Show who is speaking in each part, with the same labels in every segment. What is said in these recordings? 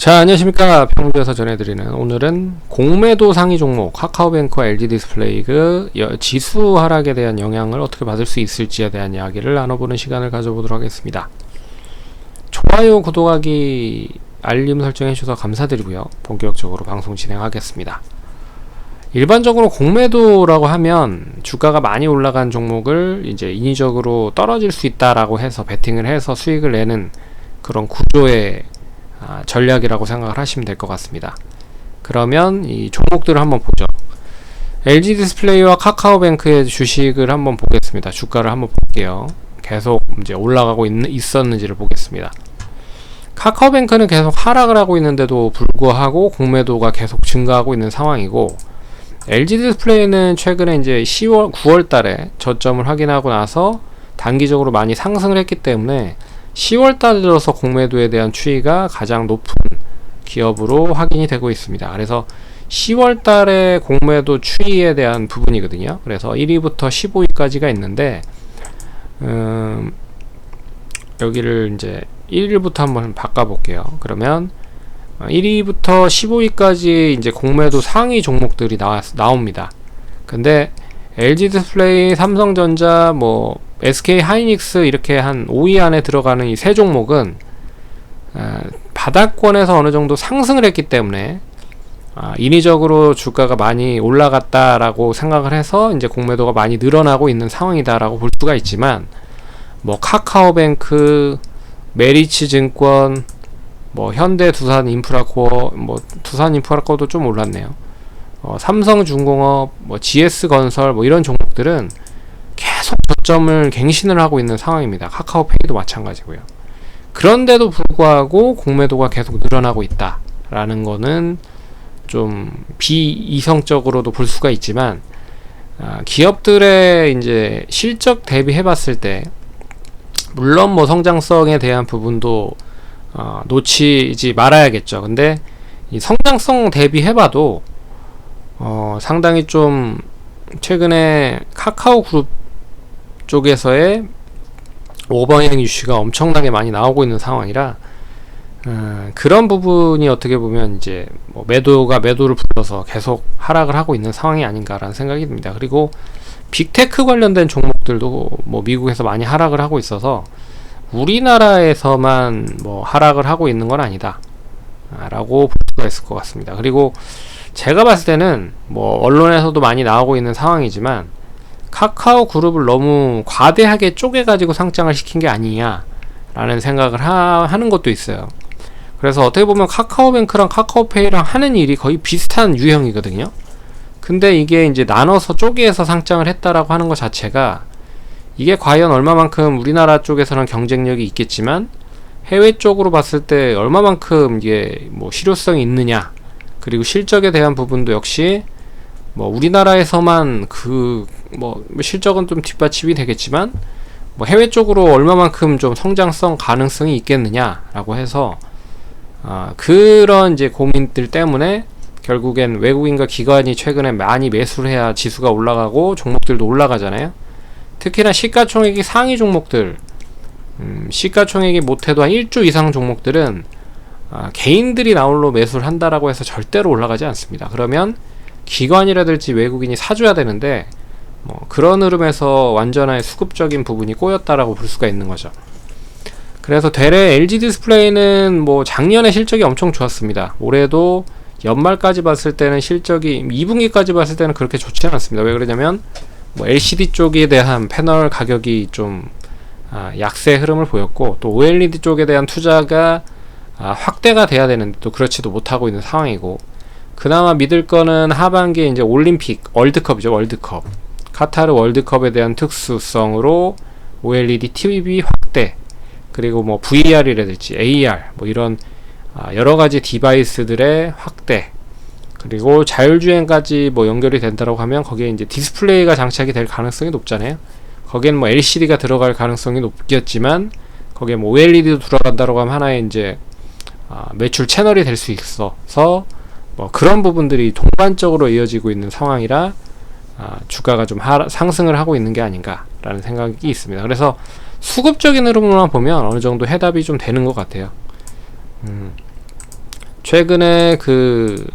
Speaker 1: 자, 안녕하십니까. 평소에서 전해드리는 오늘은 공매도 상위 종목 카카오뱅크와 LG디스플레이가 지수 하락에 대한 영향을 어떻게 받을 수 있을지에 대한 이야기를 나눠보는 시간을 가져보도록 하겠습니다. 좋아요, 구독하기, 알림 설정해주셔서 감사드리고요. 본격적으로 방송 진행하겠습니다. 일반적으로 공매도라고 하면 주가가 많이 올라간 종목을 이제 인위적으로 떨어질 수 있다라고 해서 베팅을 해서 수익을 내는 그런 구조의 전략이라고 생각을 하시면 될 것 같습니다. 그러면 이 종목들을 한번 보죠. LG디스플레이와 카카오뱅크의 주식을 한번 보겠습니다. 주가를 한번 볼게요. 계속 이제 올라가고 있었는지를 보겠습니다. 카카오뱅크는 계속 하락을 하고 있는데도 불구하고 공매도가 계속 증가하고 있는 상황이고, LG디스플레이는 최근에 이제 9월 달에 저점을 확인하고 나서 단기적으로 많이 상승을 했기 때문에 10월 달 들어서 공매도에 대한 추이가 가장 높은 기업으로 확인이 되고 있습니다. 그래서 10월 달에 공매도 추이에 대한 부분이거든요. 그래서 1위부터 15위까지가 있는데, 여기를 이제 1위부터 한번 바꿔볼게요. 그러면 1위부터 15위까지 이제 공매도 상위 종목들이 나옵니다. 근데 LG디스플레이, 삼성전자, SK하이닉스 이렇게 한 5위 안에 들어가는 이 세 종목은 바닥권에서 어느 정도 상승을 했기 때문에 인위적으로 주가가 많이 올라갔다라고 생각을 해서 이제 공매도가 많이 늘어나고 있는 상황이다라고 볼 수가 있지만, 카카오뱅크, 메리츠증권, 현대 두산인프라코어, 두산인프라코어도 좀 올랐네요. 삼성중공업, GS건설 이런 종목들은 계속 저점을 갱신을 하고 있는 상황입니다. 카카오페이도 마찬가지고요. 그런데도 불구하고 공매도가 계속 늘어나고 있다라는 거는 좀 비이성적으로도 볼 수가 있지만, 기업들의 이제 실적 대비해 봤을 때 물론 성장성에 대한 부분도 놓치지 말아야겠죠. 근데 이 성장성 대비해 봐도 상당히 좀 최근에 카카오 그룹 쪽에서의 오버행 이슈가 엄청나게 많이 나오고 있는 상황이라, 그런 부분이 어떻게 보면 이제 매도를 불러서 계속 하락을 하고 있는 상황이 아닌가라는 생각이 듭니다. 그리고 빅테크 관련된 종목들도 미국에서 많이 하락을 하고 있어서 우리나라에서만 하락을 하고 있는 건 아니다 라고 볼 수가 있을 것 같습니다. 그리고 제가 봤을 때는 언론에서도 많이 나오고 있는 상황이지만, 카카오 그룹을 너무 과대하게 쪼개가지고 상장을 시킨 게 아니냐 라는 생각을 하는 것도 있어요. 그래서 어떻게 보면 카카오뱅크랑 카카오페이랑 하는 일이 거의 비슷한 유형이거든요. 근데 이게 이제 나눠서 쪼개서 상장을 했다라고 하는 것 자체가, 이게 과연 얼마만큼 우리나라 쪽에서는 경쟁력이 있겠지만 해외 쪽으로 봤을 때 얼마만큼 이게 실효성이 있느냐, 그리고 실적에 대한 부분도 역시 우리나라에서만 실적은 좀 뒷받침이 되겠지만 해외 쪽으로 얼마만큼 좀 성장성 가능성이 있겠느냐라고 해서 그런 이제 고민들 때문에 결국엔 외국인과 기관이 최근에 많이 매수를 해야 지수가 올라가고 종목들도 올라가잖아요. 특히나 시가총액이 상위 종목들, 시가총액이 못해도 한 1조 이상 종목들은 개인들이 나홀로 매수를 한다라고 해서 절대로 올라가지 않습니다. 그러면 기관이라든지 외국인이 사줘야 되는데 그런 흐름에서 완전한 수급적인 부분이 꼬였다라고 볼 수가 있는 거죠. 그래서 되레 LG디스플레이는 작년에 실적이 엄청 좋았습니다. 올해도 연말까지 봤을 때는 실적이 2분기까지 봤을 때는 그렇게 좋지 않았습니다. 왜 그러냐면 LCD 쪽에 대한 패널 가격이 좀 약세 흐름을 보였고, 또 OLED 쪽에 대한 투자가 확대가 돼야 되는데 또 그렇지도 못하고 있는 상황이고, 그나마 믿을 거는 하반기에 이제 올림픽, 월드컵이죠. 월드컵, 카타르 월드컵에 대한 특수성으로 OLED TV 확대, 그리고 VR이라든지 AR 이런 여러가지 디바이스들의 확대, 그리고 자율주행까지 연결이 된다고 하면 거기에 이제 디스플레이가 장착이 될 가능성이 높잖아요. 거기엔 LCD가 들어갈 가능성이 높겠지만 거기에 OLED도 들어간다고 하면 하나의 이제 매출 채널이 될 수 있어서 그런 부분들이 동반적으로 이어지고 있는 상황이라 주가가 좀 상승을 하고 있는 게 아닌가라는 생각이 있습니다. 그래서 수급적인 흐름으로만 보면 어느 정도 해답이 좀 되는 것 같아요. 최근에 그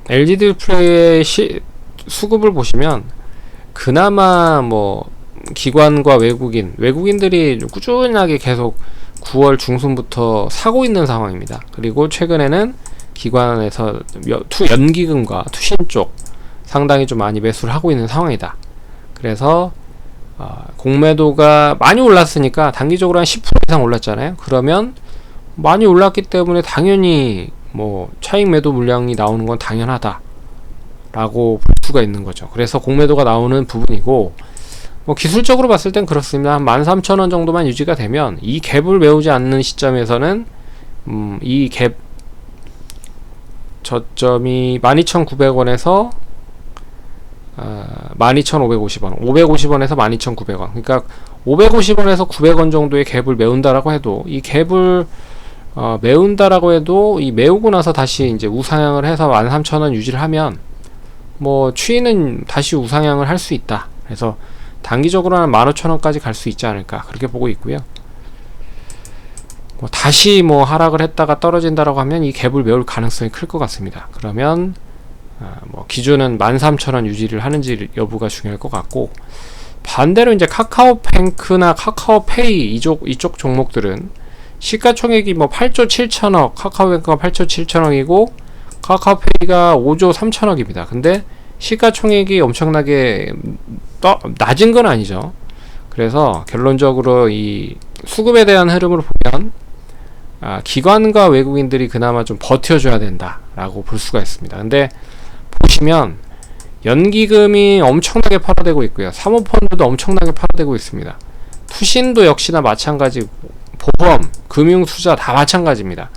Speaker 1: LG 디스플레이의 수급을 보시면 그나마 뭐 기관과 외국인들이 꾸준하게 계속 9월 중순부터 사고 있는 상황입니다. 그리고 최근에는 기관에서 연기금과 투신 쪽 상당히 좀 많이 매수를 하고 있는 상황이다. 그래서 공매도가 많이 올랐으니까 단기적으로 한 10% 이상 올랐잖아요. 그러면 많이 올랐기 때문에 당연히 뭐 차익 매도 물량이 나오는 건 당연하다 라고 볼 수가 있는 거죠. 그래서 공매도가 나오는 부분이고, 뭐 기술적으로 봤을 땐 그렇습니다. 한 13,000원 정도만 유지가 되면 이 갭을 메우지 않는 시점에서는 이 갭 저점이 12,900원에서 12,550원, 550원에서 12,900원. 그러니까 550원에서 900원 정도의 갭을 메운다라고 해도, 이 갭을 메운다라고 해도 이 메우고 나서 다시 이제 우상향을 해서 13,000원 유지를 하면 뭐 추이는 다시 우상향을 할 수 있다. 그래서 단기적으로는 15,000원까지 갈 수 있지 않을까, 그렇게 보고 있고요. 뭐 다시 뭐 하락을 했다가 떨어진다라고 하면 이 갭을 메울 가능성이 클 것 같습니다. 그러면 뭐 기준은 13,000원 유지를 하는지 여부가 중요할 것 같고, 반대로 이제 카카오뱅크나 카카오페이 이쪽 종목들은 시가총액이 뭐 8조 7천억, 카카오뱅크가 8조 7천억이고 카카오페이가 5조 3천억입니다. 근데 시가총액이 엄청나게 낮은 건 아니죠. 그래서 결론적으로 이 수급에 대한 흐름을 보면 기관과 외국인들이 그나마 좀 버텨줘야 된다라고 볼 수가 있습니다. 근데 보시면 연기금이 엄청나게 팔아대고 있고요. 사모펀드도 엄청나게 팔아대고 있습니다. 투신도 역시나 마찬가지고, 보험, 금융, 투자 다 마찬가지입니다.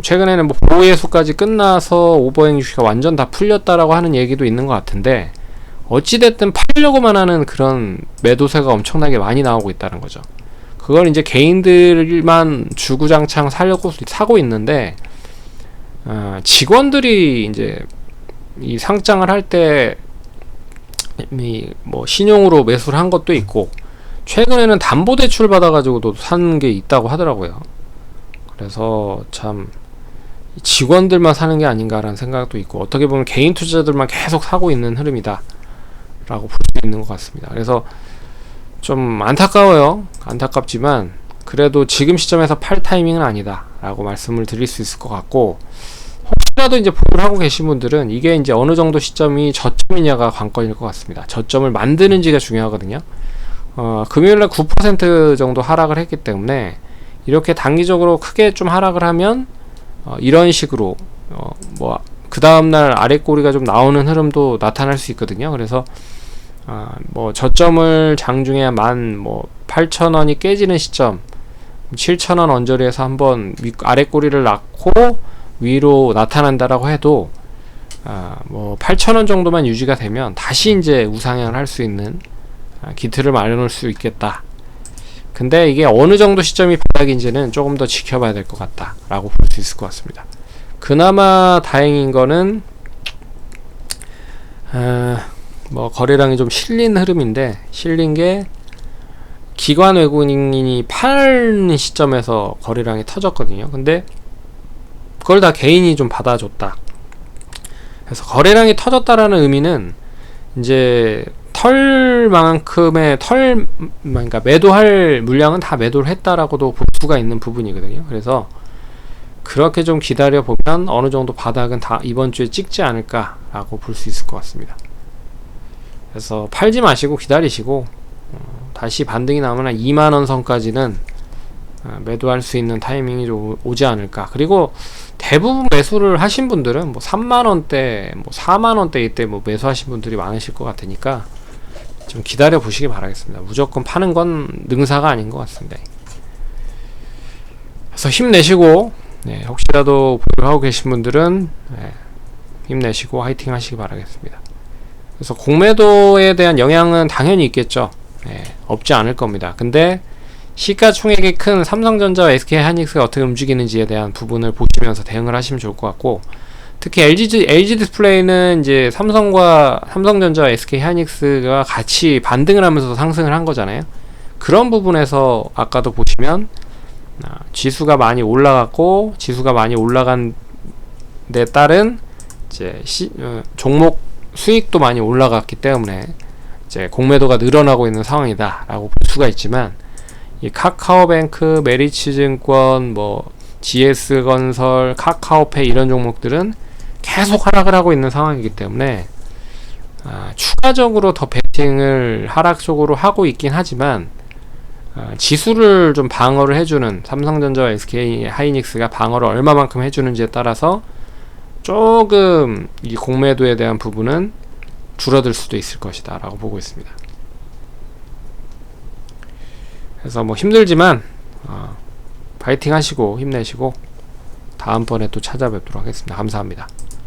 Speaker 1: 최근에는 뭐 보호예수까지 끝나서 오버행 이슈가 완전 다 풀렸다라고 하는 얘기도 있는 것 같은데, 어찌됐든 팔려고만 하는 그런 매도세가 엄청나게 많이 나오고 있다는 거죠. 그걸 이제 개인들만 주구장창 사고 있는데, 직원들이 이제 이 상장을 할 때 뭐 신용으로 매수를 한 것도 있고, 최근에는 담보대출 받아가지고도 산 게 있다고 하더라고요. 그래서 참 직원들만 사는 게 아닌가라는 생각도 있고, 어떻게 보면 개인 투자자들만 계속 사고 있는 흐름이다 라고 볼 수 있는 것 같습니다. 그래서 좀 안타까워요. 안타깝지만 그래도 지금 시점에서 팔 타이밍은 아니다 라고 말씀을 드릴 수 있을 것 같고, 혹시라도 이제 보유를 하고 계신 분들은 이게 이제 어느 정도 시점이 저점이냐가 관건일 것 같습니다. 저점을 만드는지가 중요하거든요. 금요일날 9% 정도 하락을 했기 때문에 이렇게 단기적으로 크게 좀 하락을 하면 이런 식으로 뭐 그 다음날 아래 꼬리가 좀 나오는 흐름도 나타날 수 있거든요. 그래서 뭐 저점을 장중에 뭐 8,000원이 깨지는 시점, 7,000원 언저리에서 한번 아래 꼬리를 낳고 위로 나타난다라고 해도 뭐 8,000원 정도만 유지가 되면 다시 이제 우상향을 할 수 있는 기틀을 마련할 수 있겠다. 근데 이게 어느 정도 시점이 바닥인지는 조금 더 지켜봐야 될 것 같다 라고 볼 수 있을 것 같습니다. 그나마 다행인 거는 뭐 거래량이 좀 실린 흐름인데, 실린 게 기관 외국인이 파는 시점에서 거래량이 터졌거든요. 근데 그걸 다 개인이 좀 받아줬다. 그래서 거래량이 터졌다라는 의미는 이제 그러니까 매도할 물량은 다 매도를 했다라고도 볼 수가 있는 부분이거든요. 그래서 그렇게 좀 기다려 보면 어느 정도 바닥은 다 이번 주에 찍지 않을까라고 볼 수 있을 것 같습니다. 그래서 팔지 마시고 기다리시고 다시 반등이 나오면 한 2만원 선까지는 매도할 수 있는 타이밍이 좀 오지 않을까. 그리고 대부분 매수를 하신 분들은 뭐 3만원대, 뭐 4만원대 이때 뭐 매수하신 분들이 많으실 것 같으니까 좀 기다려 보시기 바라겠습니다. 무조건 파는 건 능사가 아닌 것 같습니다. 그래서 힘내시고, 혹시라도 보유하고 계신 분들은 힘내시고 화이팅 하시기 바라겠습니다. 그래서 공매도에 대한 영향은 당연히 있겠죠. 없지 않을 겁니다. 근데 시가총액이 큰 삼성전자와 SK하이닉스가 어떻게 움직이는지에 대한 부분을 보시면서 대응을 하시면 좋을 것 같고, 특히 LG 디스플레이는 이제 삼성전자와 SK하이닉스가 같이 반등을 하면서 상승을 한 거잖아요. 그런 부분에서 아까도 보시면 지수가 많이 올라갔고, 지수가 많이 올라간 데 따른 이제 종목 수익도 많이 올라갔기 때문에 이제 공매도가 늘어나고 있는 상황이다라고 볼 수가 있지만, 이 카카오뱅크, 메리츠증권, 뭐 GS건설, 카카오페이 이런 종목들은 계속 하락을 하고 있는 상황이기 때문에 추가적으로 더 베팅을 하락 쪽으로 하고 있긴 하지만, 지수를 좀 방어를 해주는 삼성전자와 SK 하이닉스가 방어를 얼마만큼 해주는지에 따라서 조금 이 공매도에 대한 부분은 줄어들 수도 있을 것이다 라고 보고 있습니다. 그래서 뭐 힘들지만 파이팅 하시고 힘내시고 다음번에 또 찾아뵙도록 하겠습니다. 감사합니다.